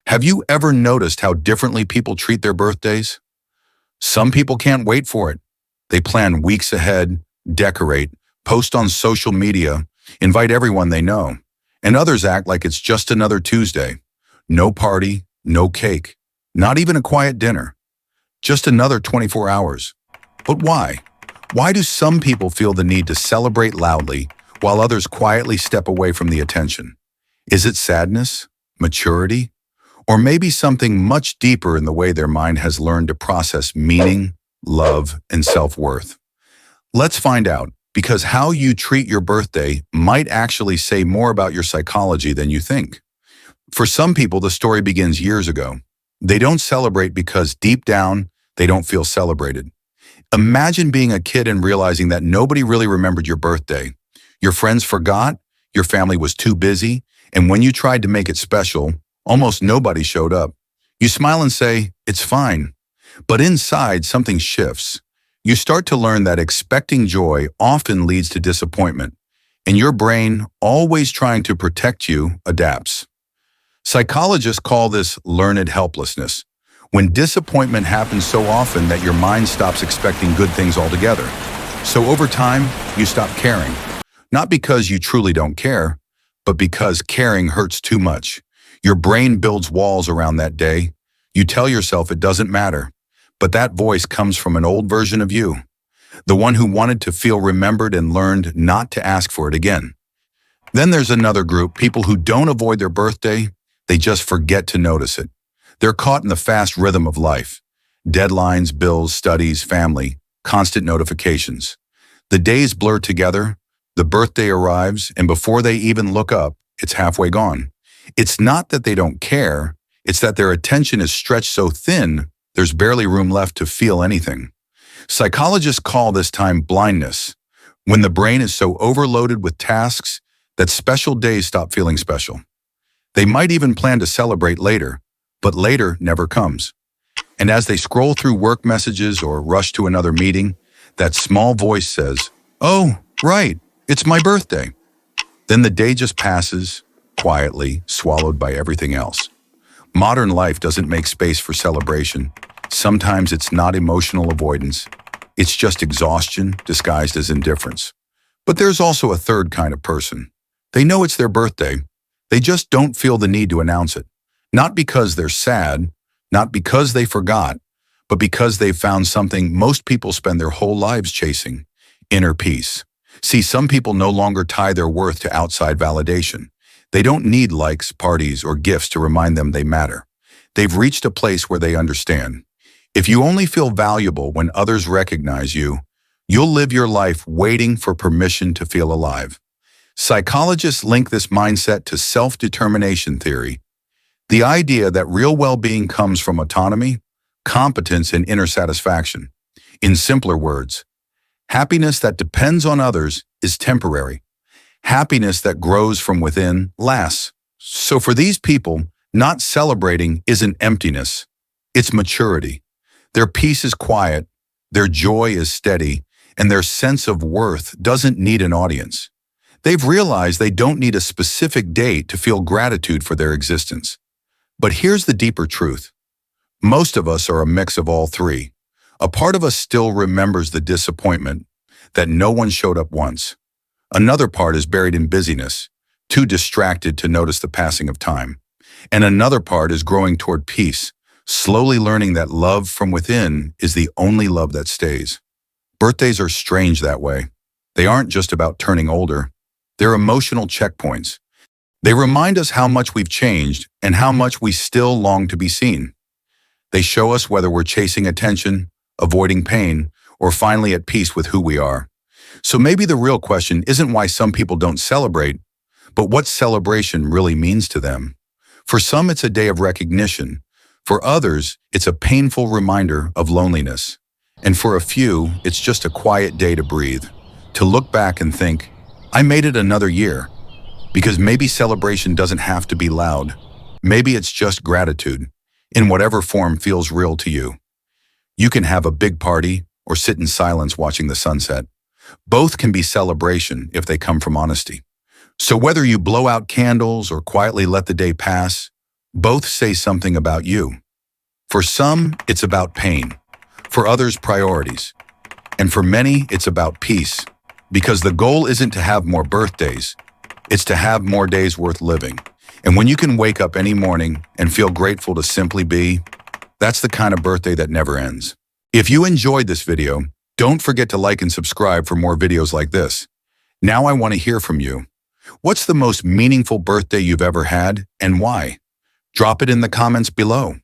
Have you ever noticed how differently people treat their birthdays? Some people can't wait for it. They plan weeks ahead, decorate, post on social media, invite everyone they know. And others act like it's just another Tuesday. No party, no cake, not even a quiet dinner. Just another 24 hours. But why? Why do some people feel the need to celebrate loudly while others quietly step away from the attention? Is it sadness, maturity, or maybe something much deeper in the way their mind has learned to process meaning, love, and self-worth? Let's find out, because how you treat your birthday might actually say more about your psychology than you think. For some people, the story begins years ago. They don't celebrate because deep down, they don't feel celebrated. Imagine being a kid and realizing that nobody really remembered your birthday. Your friends forgot, your family was too busy, and when you tried to make it special, almost nobody showed up. You smile and say, "It's fine." But inside, something shifts. You start to learn that expecting joy often leads to disappointment, and your brain, always trying to protect you, adapts. Psychologists call this learned helplessness, when disappointment happens so often that your mind stops expecting good things altogether. So over time, you stop caring, not because you truly don't care, but because caring hurts too much. Your brain builds walls around that day. You tell yourself it doesn't matter, but that voice comes from an old version of you, the one who wanted to feel remembered and learned not to ask for it again. Then there's another group, people who don't avoid their birthday, they just forget to notice it. They're caught in the fast rhythm of life. Deadlines, bills, studies, family, constant notifications. The days blur together, the birthday arrives, and before they even look up, it's halfway gone. It's not that they don't care, it's that their attention is stretched so thin, there's barely room left to feel anything. Psychologists call this time blindness, when the brain is so overloaded with tasks that special days stop feeling special. They might even plan to celebrate later, but later never comes. And as they scroll through work messages or rush to another meeting, that small voice says, "Oh, right, it's my birthday." Then the day just passes, quietly, swallowed by everything else. Modern life doesn't make space for celebration. Sometimes it's not emotional avoidance. It's just exhaustion disguised as indifference. But there's also a third kind of person. They know it's their birthday. They just don't feel the need to announce it. Not because they're sad, not because they forgot, but because they've found something most people spend their whole lives chasing: inner peace. See, some people no longer tie their worth to outside validation. They don't need likes, parties, or gifts to remind them they matter. They've reached a place where they understand. If you only feel valuable when others recognize you, you'll live your life waiting for permission to feel alive. Psychologists link this mindset to self-determination theory, the idea that real well-being comes from autonomy, competence, and inner satisfaction. In simpler words, happiness that depends on others is temporary. Happiness that grows from within lasts. So for these people, not celebrating isn't emptiness, it's maturity. Their peace is quiet, their joy is steady, and their sense of worth doesn't need an audience. They've realized they don't need a specific date to feel gratitude for their existence. But here's the deeper truth. Most of us are a mix of all three. A part of us still remembers the disappointment that no one showed up once. Another part is buried in busyness, too distracted to notice the passing of time. And another part is growing toward peace, slowly learning that love from within is the only love that stays. Birthdays are strange that way. They aren't just about turning older. They're emotional checkpoints. They remind us how much we've changed and how much we still long to be seen. They show us whether we're chasing attention, avoiding pain, or finally at peace with who we are. So maybe the real question isn't why some people don't celebrate, but what celebration really means to them. For some, it's a day of recognition. For others, it's a painful reminder of loneliness. And for a few, it's just a quiet day to breathe, to look back and think, I made it another year. Because maybe celebration doesn't have to be loud. Maybe it's just gratitude, in whatever form feels real to you. You can have a big party or sit in silence watching the sunset. Both can be celebration if they come from honesty. So whether you blow out candles or quietly let the day pass, Both say something about you. For some, it's about pain. For others, priorities. And for many, it's about peace. Because the goal isn't to have more birthdays, it's to have more days worth living. And when you can wake up any morning and feel grateful to simply be, that's the kind of birthday that never ends. If you enjoyed this video, don't forget to like and subscribe for more videos like this. Now I want to hear from you. What's the most meaningful birthday you've ever had and why? Drop it in the comments below.